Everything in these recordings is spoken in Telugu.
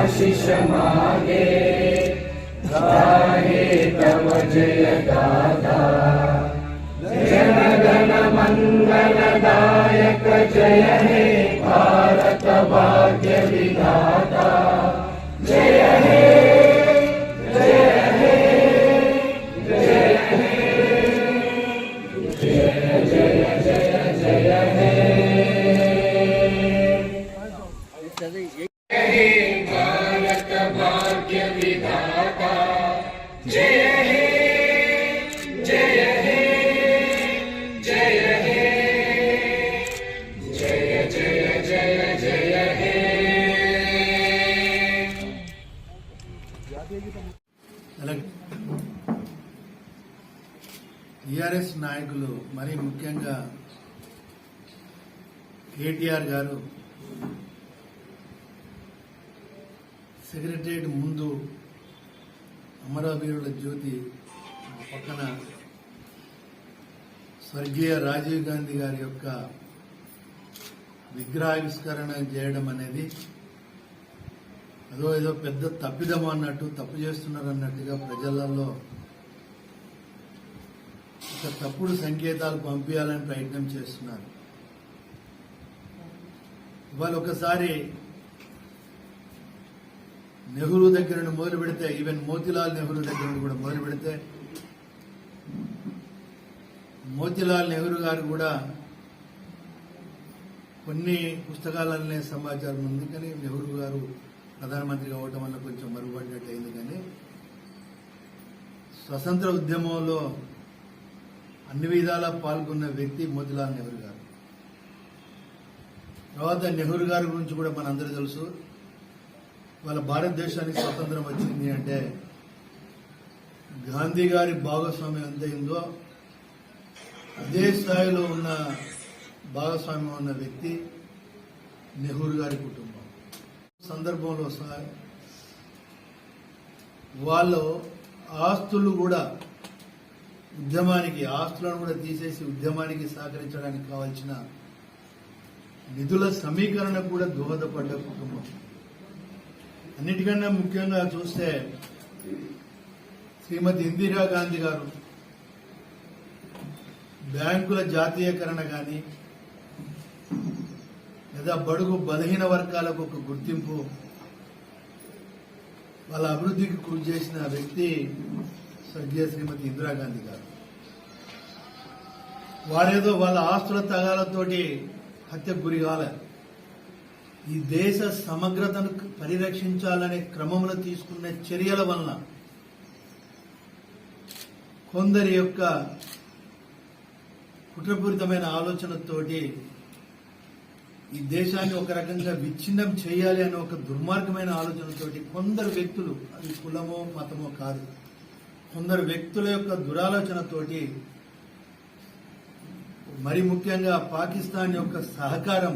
आशीष मांगे गाहे तव जय गाथा जनगण मंगलदायक जय हे भारत भाग्य विधाता जय हे जय हे जय हे जय जय जय जय हे भारत भाग्य विधाता जय हे जय हे जय हे जय जय जय जय हे టీఆర్ఎస్ నాయకులు మరి ముఖ్యంగా కేటీఆర్ గారు సెక్రటరియట్ ముందు అమరవీరుల జ్యోతి పక్కన స్వర్గీయ రాజీవ్ గాంధీ గారి యొక్క విగ్రహావిష్కరణ చేయడం అనేది ఏదో పెద్ద తప్పిదం అన్నట్టు తప్పు చేస్తున్నారు అన్నట్టుగా ప్రజలలో ఒక తప్పుడు సంకేతాలు పంపించాలని ప్రయత్నం చేస్తున్నారు. ఇవాళ ఒకసారి నెహ్రూ దగ్గర నుండి మొదలు పెడితే, ఈవెన్ మోతీలాల్ నెహ్రూ దగ్గర నుండి కూడా మొదలు పెడితే, మోతీలాల్ నెహ్రూ గారు కూడా కొన్ని పుస్తకాలనే సమాచారం ఉంది. కానీ నెహ్రూ గారు ప్రధానమంత్రి కావటం వల్ల కొంచెం మరుగుపడినట్టు అయింది. కానీ స్వతంత్ర ఉద్యమంలో అన్ని విధాలా పాల్గొన్న వ్యక్తి మోతీలాల్ నెహ్రూ గారు. తర్వాత నెహ్రూ గారి గురించి కూడా మనందరూ తెలుసు. వాళ్ళ భారతదేశానికి స్వతంత్రం వచ్చింది అంటే గాంధీ గారి భాగస్వామ్యం ఎంతైందో అదే స్థాయిలో ఉన్న భాగస్వామ్యం ఉన్న వ్యక్తి నెహ్రూ గారి కుటుంబం. సందర్భంలో వాళ్ళు ఆస్తులు కూడా ఆస్తులను కూడా తీసేసి ఉద్యమానికి సహకరించడానికి కావాల్సిన నిధుల సమీకరణ కూడా దోహదపడ్డ కుటుంబం. అన్నిటికన్నా ముఖ్యంగా చూస్తే శ్రీమతి ఇందిరాగాంధీ గారు బ్యాంకుల జాతీయకరణ కానీ లేదా బడుగు బలహీన వర్గాలకు ఒక గుర్తింపు, వాళ్ళ అభివృద్ధికి కృషి చేసిన వ్యక్తి స్వర్గీయ శ్రీమతి ఇందిరాగాంధీ గారు. వారేదో వాళ్ళ ఆస్తుల తగాలతోటి హత్యకు గురి కాలేదు. ఈ దేశ సమగ్రతను పరిరక్షించాలనే క్రమంలో తీసుకున్న చర్యల వలన కొందరి యొక్క కుట్రపూరితమైన ఆలోచనతోటి ఈ దేశాన్ని ఒక రకంగా విచ్ఛిన్నం చేయాలి అనే ఒక దుర్మార్గమైన ఆలోచనతోటి కొందరు వ్యక్తులు, అది కులమో మతమో కాదు, కొందరు వ్యక్తుల యొక్క దురాలోచనతోటి మరి ముఖ్యంగా పాకిస్తాన్ యొక్క సహకారం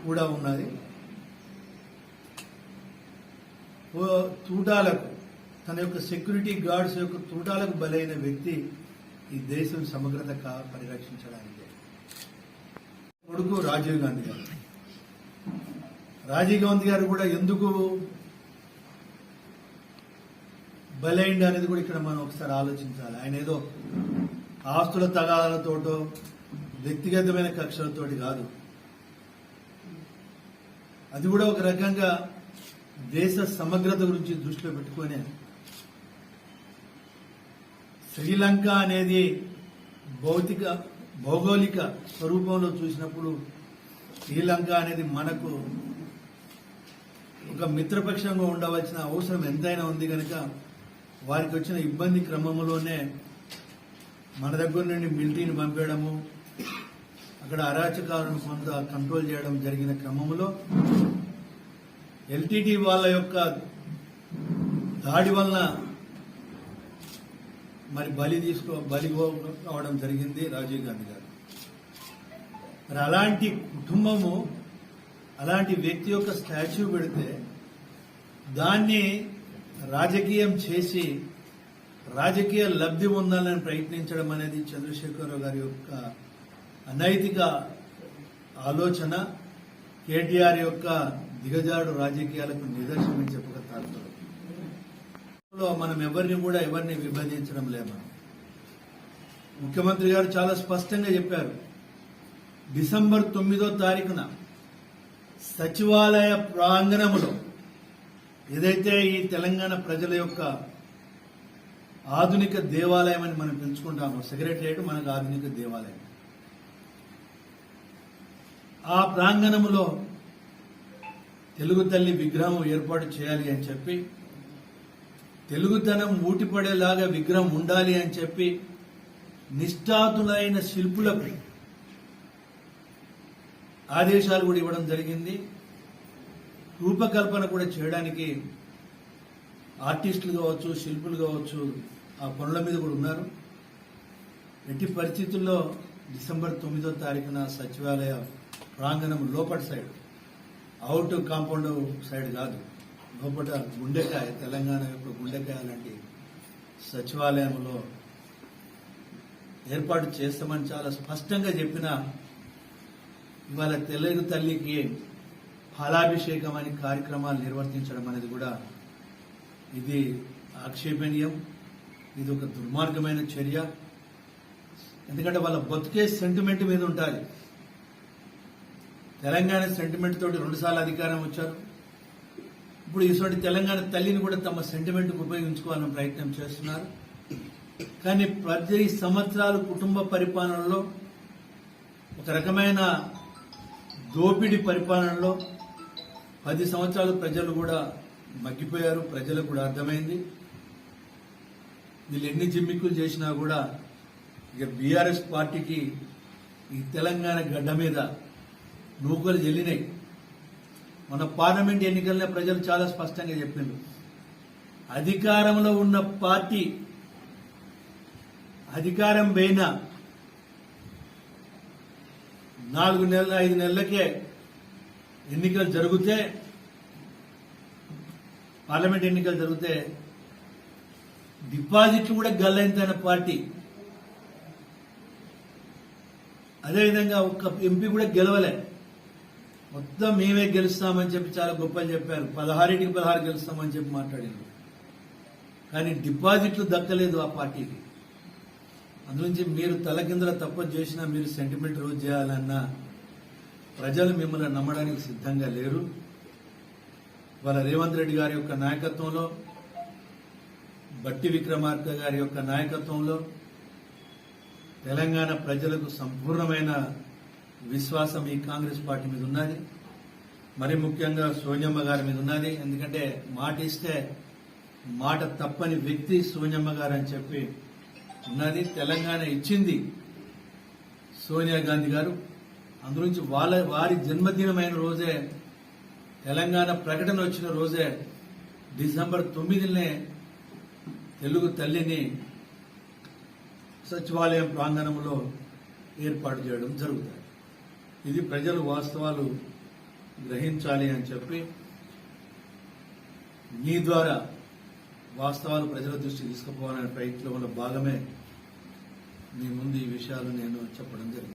కూడా ఉన్నది. తూటాలకు, తన యొక్క సెక్యూరిటీ గార్డ్స్ యొక్క తూటాలకు బలైన వ్యక్తి ఈ దేశం సమగ్రత పరిరక్షించడానికి. కొడుకు రాజీవ్ గాంధీ గారు. రాజీవ్ గాంధీ గారు కూడా ఎందుకు బలైండి అనేది కూడా ఇక్కడ మనం ఒకసారి ఆలోచించాలి. ఆయన ఏదో ఆస్తుల తగాదాలతోటో వ్యక్తిగతమైన కక్షలతోటి కాదు. అది కూడా ఒక రకంగా దేశ సమగ్రత గురించి దృష్టిలో పెట్టుకునే. శ్రీలంక అనేది భౌగోళిక స్వరూపంలో చూసినప్పుడు శ్రీలంక అనేది మనకు ఒక మిత్రపక్షంగా ఉండవలసిన అవసరం ఎంతైనా ఉంది. కనుక వారికి వచ్చిన ఇబ్బంది క్రమంలోనే మన దగ్గర నుండి మిలిటరీని పంపేయడము, అక్కడ అరాచకాలను కొంత కంట్రోల్ చేయడం జరిగిన క్రమంలో ఎల్టీటీ వాళ్ళ యొక్క దాడి వలన మరి బలి కావడం జరిగింది రాజీవ్ గాంధీ గారు. మరి అలాంటి కుటుంబము, అలాంటి వ్యక్తి యొక్క స్టాచ్యూ పెడితే దాన్ని రాజకీయం చేసి రాజకీయ లబ్ధి పొందాలని ప్రయత్నించడం అనేది చంద్రశేఖరరావు గారి యొక్క అనైతిక ఆలోచన, కేటీఆర్ యొక్క దిగజాడు రాజకీయాలకు నిదర్శనం చెప్పక తాగుతారు. మనం ఎవరిని విభజించడం లేదు. ముఖ్యమంత్రి గారు చాలా స్పష్టంగా చెప్పారు. డిసెంబర్ 9వ తారీఖున సచివాలయ ప్రాంగణంలో ఏదైతే ఈ తెలంగాణ ప్రజల యొక్క ఆధునిక దేవాలయం అని మనం పిలుచుకుంటామో, సెక్రటరియట్ మనకు ఆధునిక దేవాలయం, ఆ ప్రాంగణంలో తెలుగు తల్లి విగ్రహం ఏర్పాటు చేయాలి అని చెప్పి, తెలుగుతనం ఊటిపడేలాగా విగ్రహం ఉండాలి అని చెప్పి నిష్ఠాతులైన శిల్పులకు ఆదేశాలు కూడా ఇవ్వడం జరిగింది. రూపకల్పన కూడా చేయడానికి ఆర్టిస్టులు కావచ్చు, శిల్పులు కావచ్చు, ఆ పనుల మీద కూడా ఉన్నారు. ఎట్టి పరిస్థితుల్లో డిసెంబర్ 9వ తారీఖున సచివాలయ ప్రాంగణం లోపటి సైడ్, అవుట్ కాంపౌండ్ సైడ్ కాదు, లోపల గుండెకాయ, తెలంగాణ యొక్క గుండెకాయ లాంటి సచివాలయంలో ఏర్పాటు చేస్తామని చాలా స్పష్టంగా చెప్పిన ఇవాళ తెలుగు తల్లికి ఫలాభిషేకం అనే కార్యక్రమాలు నిర్వర్తించడం అనేది కూడా ఇది ఆక్షేపణీయం. ఇది ఒక దుర్మార్గమైన చర్య. ఎందుకంటే వాళ్ళ బతుకే సెంటిమెంట్ మీద ఉంటారు. తెలంగాణ సెంటిమెంట్ తోటి 2 సార్లు అధికారం వచ్చారు. ఇప్పుడు ఇటువంటి తెలంగాణ తల్లిని కూడా తమ సెంటిమెంట్కు ఉపయోగించుకోవాలని ప్రయత్నం చేస్తున్నారు. కానీ 10 సంవత్సరాలు కుటుంబ పరిపాలనలో, ఒక రకమైన దోపిడీ పరిపాలనలో 10 సంవత్సరాలు ప్రజలు కూడా మగ్గిపోయారు. ప్రజలకు కూడా అర్థమైంది వీళ్ళు ఎన్ని జిమ్మిక్కులు చేసినా కూడా ఇక బీఆర్ఎస్ పార్టీకి ఈ తెలంగాణ గడ్డ మీద నూకలు చెల్లినాయి. మన పార్లమెంట్ ఎన్నికల్లో ప్రజలు చాలా స్పష్టంగా చెప్పిండ్రు, అధికారంలో ఉన్న పార్టీ అధికారం పైన 4 నెలల 5 నెలలకే ఎన్నికలు జరిగితే, పార్లమెంట్ ఎన్నికలు జరిగితే డిపాజిట్లు కూడా గల్లంతైన పార్టీ. అదేవిధంగా ఒక్క ఎంపీ కూడా గెలవలే. మొత్తం మేమే గెలుస్తామని చెప్పి చాలా గొప్పలు చెప్పారు. 16కి 16 గెలుస్తామని చెప్పి మాట్లాడారు. కానీ డిపాజిట్లు దక్కలేదు ఆ పార్టీకి. అందునుంచి మీరు తలకిందుల తప్పు చేసినా, మీరు సెంటిమెంట్ రోజు చేయాలన్నా ప్రజలు మిమ్మల్ని నమ్మడానికి సిద్ధంగా లేరు. వాళ్ళ రేవంత్ రెడ్డి గారి యొక్క నాయకత్వంలో, బట్టి విక్రమార్క గారి యొక్క నాయకత్వంలో తెలంగాణ ప్రజలకు సంపూర్ణమైన విశ్వాసం ఈ కాంగ్రెస్ పార్టీ మీద ఉన్నది. మరి ముఖ్యంగా సోనియమ్మ గారి మీద ఉన్నది. ఎందుకంటే మాట ఇస్తే మాట తప్పని వ్యక్తి సోనియమ్మ గారు అని చెప్పి ఉన్నది. తెలంగాణ ఇచ్చింది సోనియా గాంధీ గారు. అందుగురించి వారి జన్మదినమైన రోజే, తెలంగాణ ప్రకటన వచ్చిన రోజే, డిసెంబర్ 9నే తెలుగు తల్లిని సచివాలయం ప్రాంగణంలో ఏర్పాటు చేయడం జరుగుతుంది. ఇది ప్రజలు వాస్తవాలు గ్రహించాలి అని చెప్పి మీ ద్వారా వాస్తవాలు ప్రజల దృష్టికి తీసుకుపోవాలనే ప్రయత్నంలో భాగమే మీ ముందు ఈ విషయాలు నేను చెప్పడం జరిగింది.